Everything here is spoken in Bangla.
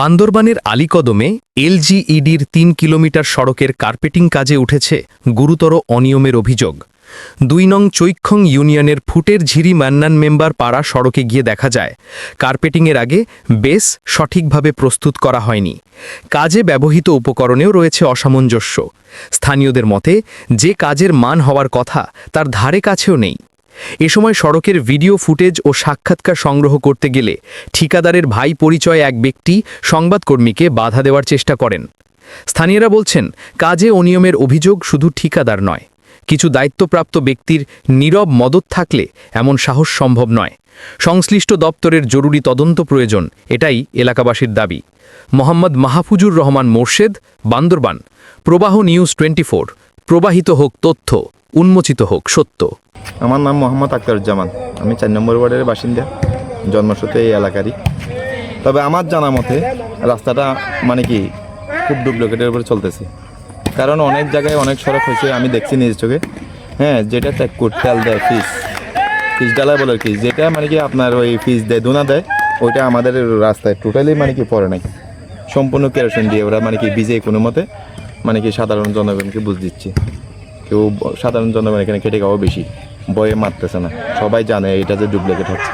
বান্দরবানের আলীকদমে এলজিইডির ৩ কিলোমিটার সড়কের কার্পেটিং কাজে উঠেছে গুরুতর অনিয়মের অভিযোগ। ২ নং চৈক্ষং ইউনিয়নের ফুটের ঝিরি মান্নান মেম্বার পাড়া সড়কে গিয়ে দেখা যায় কার্পেটিংয়ের আগে বেস সঠিকভাবে প্রস্তুত করা হয়নি। কাজে ব্যবহৃত উপকরণেও রয়েছে অসামঞ্জস্য। স্থানীয়দের মতে যে কাজের মান হওয়ার কথা তার ধারে কাছেও নেই। এ সময় সড়কের ভিডিও ফুটেজ ও সাক্ষাৎকার সংগ্রহ করতে গেলে ঠিকাদারের ভাই পরিচয় এক ব্যক্তি সংবাদকর্মীকে বাধা দেওয়ার চেষ্টা করেন। স্থানীয়রা বলছেন, কাজে অনিয়মের অভিযোগ শুধু ঠিকাদার নয়, কিছু দায়িত্বপ্রাপ্ত ব্যক্তির নীরব মদত থাকলে এমন সাহস সম্ভব নয়। সংশ্লিষ্ট দপ্তরের জরুরি তদন্ত প্রয়োজন, এটাই এলাকাবাসীর দাবি। মোহাম্মদ মাহফুজুর রহমান মোর্শেদ, বান্দরবান। প্রবাহ নিউজ 24। প্রবাহিত হোক তথ্য, উন্মোচিত হোক সত্য। আমার নাম মোহাম্মদ আখতারুজ্জামান। আমি ৪ নম্বর ওয়ার্ডের বাসিন্দা, জন্মসূত্রে এই এলাকারই। তবে আমার জানা মতে রাস্তাটা খুব ডুপ্লিকেটের উপরে চলতেছে। কারণ অনেক জায়গায় অনেক সড়ক হয়েছে, আমি দেখছি নিজ চোখে। যেটা তেল দেয়, ফিস ডালা বলে কি, যেটা আপনার ওই ফিস দেয়, দোনা দেয়, ওইটা আমাদের রাস্তায় টোটালি পড়ে নাই। সম্পূর্ণ কেরোসিন দিয়ে ওরা ভিজে কোনো মতে সাধারণ জনগণকে বুঝ দিচ্ছে। কেউ সাধারণ জনগণ এখানে খেটে খাওয়া বেশি, বয়ে মারতেছে না। সবাই জানে এটা যে ডুপ্লিকেট হচ্ছে।